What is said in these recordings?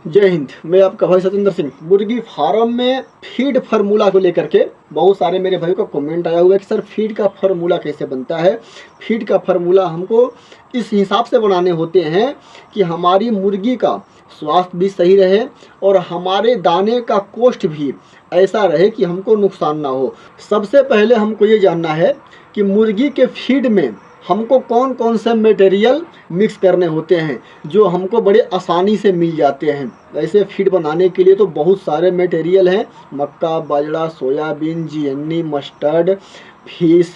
जय हिंद। मैं आपका भाई सतेंद्र सिंह। मुर्गी फार्म में फीड फार्मूला को लेकर के बहुत सारे मेरे भाई का कमेंट आया हुआ है कि सर फीड का फार्मूला कैसे बनता है। फीड का फार्मूला हमको इस हिसाब से बनाने होते हैं कि हमारी मुर्गी का स्वास्थ्य भी सही रहे और हमारे दाने का कॉस्ट भी ऐसा रहे कि हमको नुकसान ना हो। सबसे पहले हमको ये जानना है कि मुर्गी के फीड में हमको कौन कौन से मटेरियल मिक्स करने होते हैं जो हमको बड़े आसानी से मिल जाते हैं। ऐसे फीड बनाने के लिए तो बहुत सारे मटेरियल हैं, मक्का, बाजरा, सोयाबीन, जीएनई, मस्टर्ड, फीस,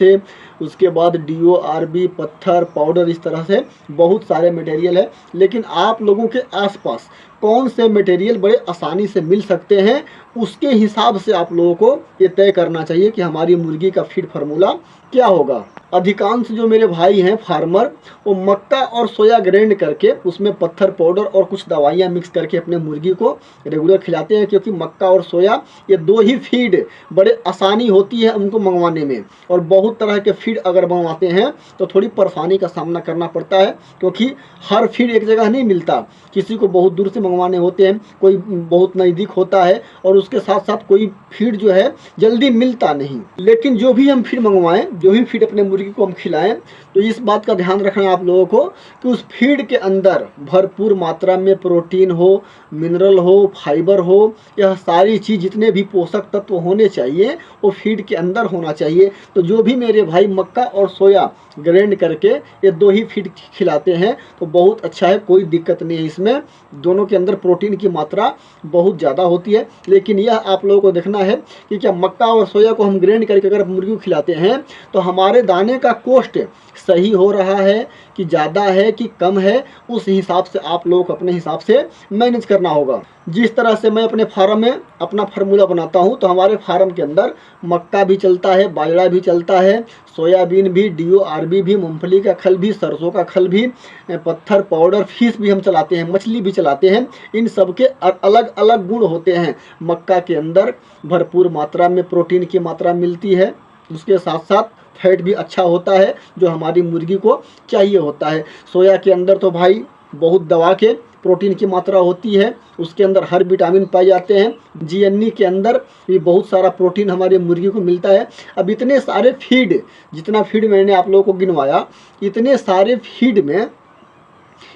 उसके बाद DORB, पत्थर, पाउडर, इस तरह से बहुत सारे मटेरियल है। लेकिन आप लोगों के आसपास कौन से मटेरियल बड़े आसानी से मिल सकते हैं, उसके हिसाब से आप लोगों को ये तय करना चाहिए कि हमारी मुर्गी का फीड फार्मूला क्या होगा। अधिकांश जो मेरे भाई हैं फार्मर, वो मक्का और सोया ग्राइंड करके उसमें पत्थर पाउडर और कुछ दवाइयाँ मिक्स करके अपने मुर्गी को रेगुलर खिलाते हैं, क्योंकि मक्का और सोया ये दो ही फीड बड़े आसानी होती है उनको मंगवाने में। और बहुत तरह के फीड अगर मंगवाते हैं तो थोड़ी परेशानी का सामना करना पड़ता है, क्योंकि हर फीड एक जगह नहीं मिलता। किसी को बहुत दूर से मंगवाने होते हैं, कोई बहुत नज़दीक होता है, और उसके साथ साथ कोई फीड जो है जल्दी मिलता नहीं। लेकिन जो भी हम फीड मंगवाएं, जो भी फीड अपने मुर्गी को हम खिलाएं, तो इस बात का ध्यान रखना आप लोगों को कि उस फीड के अंदर भरपूर मात्रा में प्रोटीन हो, मिनरल हो, फाइबर हो, यह सारी चीज़ जितने भी पोषक तत्व होने चाहिए वो फीड के अंदर होना चाहिए। तो जो भी मेरे भाई मक्का और सोया ग्राइंड करके ये दो ही फीड खिलाते हैं तो बहुत अच्छा है, कोई दिक्कत नहीं है। इसमें दोनों के अंदर प्रोटीन की मात्रा बहुत ज़्यादा होती है। लेकिन यह आप लोगों को देखना है कि क्या मक्का और सोया को हम ग्राइंड करके अगर मुर्गी को खिलाते हैं तो हमारे दाने का कॉस्ट सही हो रहा है कि ज़्यादा है कि कम है, उस हिसाब से आप लोगों को अपने हिसाब से मैनेज करना होगा। जिस तरह से मैं अपने फार्म में अपना फार्मूला बनाता हूं, तो हमारे फार्म के अंदर मक्का भी चलता है, बाजरा भी चलता है, सोयाबीन भी, DORB भी, मूंगफली का खल भी, सरसों का खल भी, पत्थर पाउडर, फीस भी हम चलाते हैं, मछली भी चलाते हैं। इन सब के अलग अलग गुण होते हैं। मक्का के अंदर भरपूर मात्रा में प्रोटीन की मात्रा मिलती है, उसके साथ साथ फैट भी अच्छा होता है जो हमारी मुर्गी को चाहिए होता है। सोया के अंदर तो भाई बहुत दवा के प्रोटीन की मात्रा होती है, उसके अंदर हर विटामिन पाए जाते हैं। जीएनई के अंदर भी बहुत सारा प्रोटीन हमारे मुर्गी को मिलता है। अब इतने सारे फीड, जितना फीड मैंने आप लोगों को गिनवाया, इतने सारे फीड में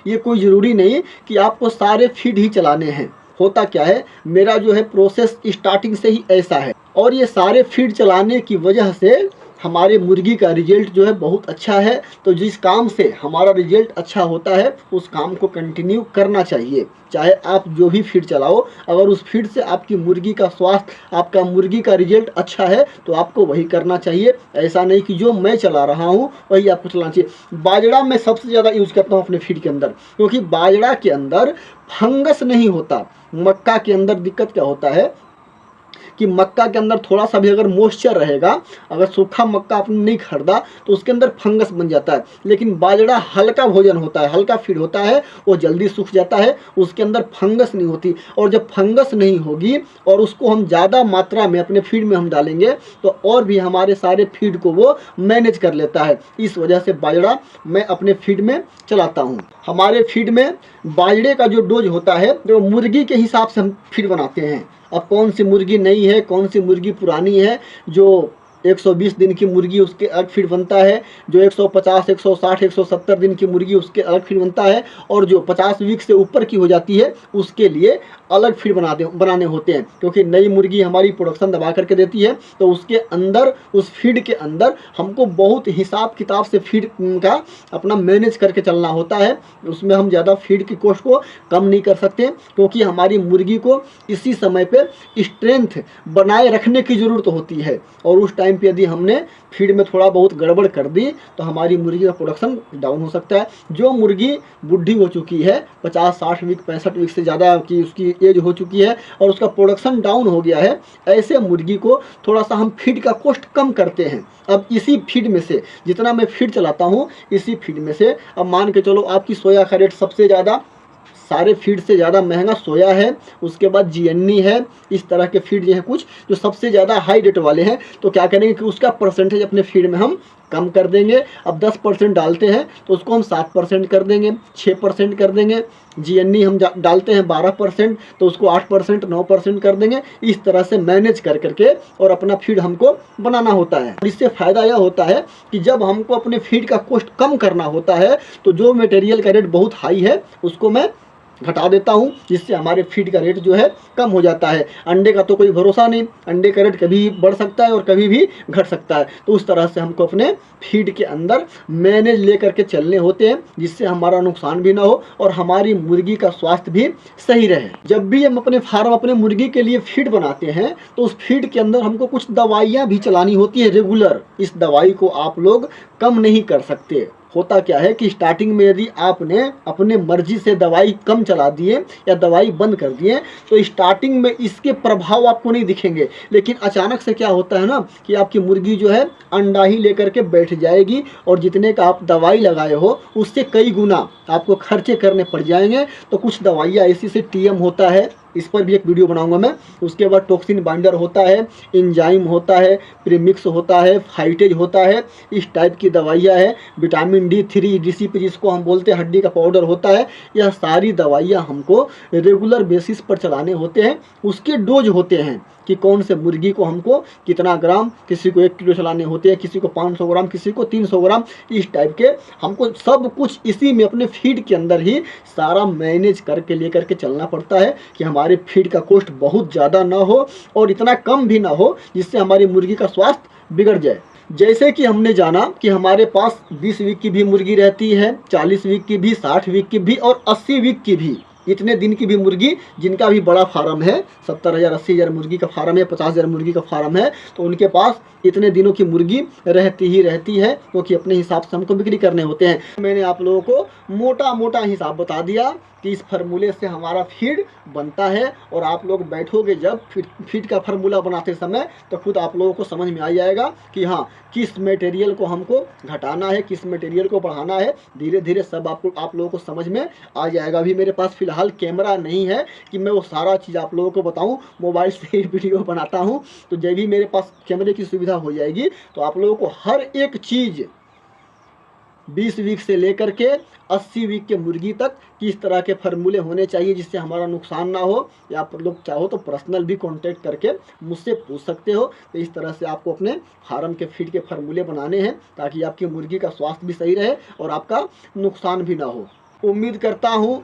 ये कोई ज़रूरी नहीं कि आपको सारे फीड ही चलाने हैं। होता क्या है, मेरा जो है प्रोसेस स्टार्टिंग से ही ऐसा है, और ये सारे फीड चलाने की वजह से हमारे मुर्गी का रिजल्ट जो है बहुत अच्छा है। तो जिस काम से हमारा रिजल्ट अच्छा होता है उस काम को कंटिन्यू करना चाहिए। चाहे आप जो भी फीड चलाओ, अगर उस फीड से आपकी मुर्गी का स्वास्थ्य, आपका मुर्गी का रिजल्ट अच्छा है तो आपको वही करना चाहिए। ऐसा नहीं कि जो मैं चला रहा हूँ वही आपको चलाना चाहिए। बाजरा मैं सबसे ज़्यादा यूज़ करता हूँ अपने फीड के अंदर, क्योंकि बाजरा के अंदर फंगस नहीं होता। मक्का के अंदर दिक्कत क्या होता है कि मक्का के अंदर थोड़ा सा भी अगर मॉइस्चर रहेगा, अगर सूखा मक्का आपने नहीं खरीदा तो उसके अंदर फंगस बन जाता है। लेकिन बाजरा हल्का भोजन होता है, हल्का फीड होता है, वो जल्दी सूख जाता है, उसके अंदर फंगस नहीं होती। और जब फंगस नहीं होगी और उसको हम ज़्यादा मात्रा में अपने फीड में हम डालेंगे तो और भी हमारे सारे फीड को वो मैनेज कर लेता है। इस वजह से बाजरा मैं अपने फीड में चलाता हूँ। हमारे फीड में बाजरे का जो डोज होता है तो मुर्गी के हिसाब से हम फीड बनाते हैं। अब कौन सी मुर्गी नई है, कौन सी मुर्गी पुरानी है, जो 120 दिन की मुर्गी उसके अलग फीड बनता है, जो 150, 160, 170 दिन की मुर्गी उसके अलग फीड बनता है, और जो 50 वीक से ऊपर की हो जाती है उसके लिए अलग फीड बनाने होते हैं। क्योंकि नई मुर्गी हमारी प्रोडक्शन दबा करके देती है, तो उसके अंदर, उस फीड के अंदर हमको बहुत हिसाब किताब से फीड का अपना मैनेज करके चलना होता है। उसमें हम ज़्यादा फीड की कॉस्ट को कम नहीं कर सकते, क्योंकि हमारी मुर्गी को इसी समय पे स्ट्रेंथ बनाए रखने की ज़रूरत होती है। और उस टाइम पे यदि हमने फीड में थोड़ा बहुत गड़बड़ कर दी तो हमारी मुर्गी का प्रोडक्शन डाउन हो सकता है। जो मुर्गी बुढ़ी हो चुकी है, 50, 60 वीक, 65 वीक से ज़्यादा की उसकी एज हो चुकी है और उसका प्रोडक्शन डाउन हो गया है, ऐसे मुर्गी को थोड़ा सा हम फीड का कॉस्ट कम करते हैं। अब इसी फीड में से जितना मैं फीड चलाता हूँ, इसी फीड में से अब मान के चलो आपकी सोया का रेट सबसे ज़्यादा, सारे फीड से ज़्यादा महंगा सोया है, उसके बाद जीएनई है। इस तरह के फीड जो है कुछ जो सबसे ज़्यादा हाई रेट वाले हैं, तो क्या करेंगे कि उसका परसेंटेज अपने फीड में हम कम कर देंगे। अब 10% डालते हैं तो उसको हम 7% कर देंगे, 6% कर देंगे। GNE हम डालते हैं 12% तो उसको 8%, 9% कर देंगे। इस तरह से मैनेज कर करके और अपना फीड हमको बनाना होता है। इससे फ़ायदा यह होता है कि जब हमको अपने फीड का कॉस्ट कम करना होता है तो जो मटेरियल का रेट बहुत हाई है उसको मैं घटा देता हूँ, जिससे हमारे फीड का रेट जो है कम हो जाता है। अंडे का तो कोई भरोसा नहीं, अंडे का रेट कभी बढ़ सकता है और कभी भी घट सकता है। तो उस तरह से हमको अपने फीड के अंदर मैनेज लेकर के चलने होते हैं, जिससे हमारा नुकसान भी ना हो और हमारी मुर्गी का स्वास्थ्य भी सही रहे। जब भी हम अपने फार्म, अपने मुर्गी के लिए फीड बनाते हैं तो उस फीड के अंदर हमको कुछ दवाइयाँ भी चलानी होती है रेगुलर। इस दवाई को आप लोग कम नहीं कर सकते। होता क्या है कि स्टार्टिंग में यदि आपने अपने मर्जी से दवाई कम चला दिए या दवाई बंद कर दिए तो स्टार्टिंग में इसके प्रभाव आपको नहीं दिखेंगे, लेकिन अचानक से क्या होता है ना कि आपकी मुर्गी जो है अंडा ही लेकर के बैठ जाएगी और जितने का आप दवाई लगाए हो उससे कई गुना आपको खर्चे करने पड़ जाएंगे। तो कुछ दवाइयाँ ऐसी से TM होता है, इस पर भी एक वीडियो बनाऊंगा मैं। उसके बाद टॉक्सिन बाइंडर होता है, एंजाइम होता है, प्रीमिक्स होता है, फाइटेज होता है, इस टाइप की दवाइयाँ है। विटामिन D3 DCP जिसको हम बोलते हैं, हड्डी का पाउडर होता है। यह सारी दवाइयाँ हमको रेगुलर बेसिस पर चलाने होते हैं। उसके डोज होते हैं कि कौन से मुर्गी को हमको कितना ग्राम, किसी को 1 किलो चलाने होते हैं, किसी को 500 ग्राम, किसी को 300 ग्राम, इस टाइप के हमको सब कुछ इसी में अपने फीड के अंदर ही सारा मैनेज करके लेकर के चलना पड़ता है कि हमारे फीड का कॉस्ट बहुत ज़्यादा ना हो और इतना कम भी ना हो जिससे हमारी मुर्गी का स्वास्थ्य बिगड़ जाए। जैसे कि हमने जाना कि हमारे पास 20 वीक की भी मुर्गी रहती है, 40 वीक की भी, 60 वीक की भी और 80 वीक की भी, इतने दिन की भी मुर्गी जिनका भी बड़ा फार्म है, 70,000 80,000 मुर्गी का फार्म है, 50,000 मुर्गी का फार्म है, तो उनके पास इतने दिनों की मुर्गी रहती ही रहती है, क्योंकि अपने हिसाब से हमको बिक्री करने होते हैं। मैंने आप लोगों को मोटा मोटा हिसाब बता दिया कि इस फार्मूले से हमारा फीड बनता है और आप लोग बैठोगे जब फीड का फार्मूला बनाते समय तो खुद आप लोगों को समझ में आ जाएगा कि हाँ किस मटेरियल को हमको घटाना है, किस मटेरियल को बढ़ाना है। धीरे धीरे सब आप लोगों को समझ में आ जाएगा। अभी मेरे पास फ़िलहाल कैमरा नहीं है कि मैं वो सारा चीज़ आप लोगों को बताऊं, मोबाइल से ही वीडियो बनाता हूं। तो जब भी मेरे पास कैमरे की सुविधा हो जाएगी तो आप लोगों को हर एक चीज़ 20 वीक से लेकर के 80 वीक के मुर्गी तक किस तरह के फार्मूले होने चाहिए जिससे हमारा नुकसान ना हो, या आप लोग चाहो तो पर्सनल भी कांटेक्ट करके मुझसे पूछ सकते हो। तो इस तरह से आपको अपने फार्म के फीड के फार्मूले बनाने हैं ताकि आपकी मुर्गी का स्वास्थ्य भी सही रहे और आपका नुकसान भी ना हो। उम्मीद करता हूँ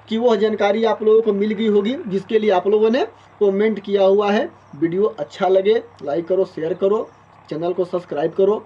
कि वह जानकारी आप लोगों को मिल गई होगी जिसके लिए आप लोगों ने कमेंट किया हुआ है। वीडियो अच्छा लगे लाइक करो, शेयर करो, चैनल को सब्सक्राइब करो।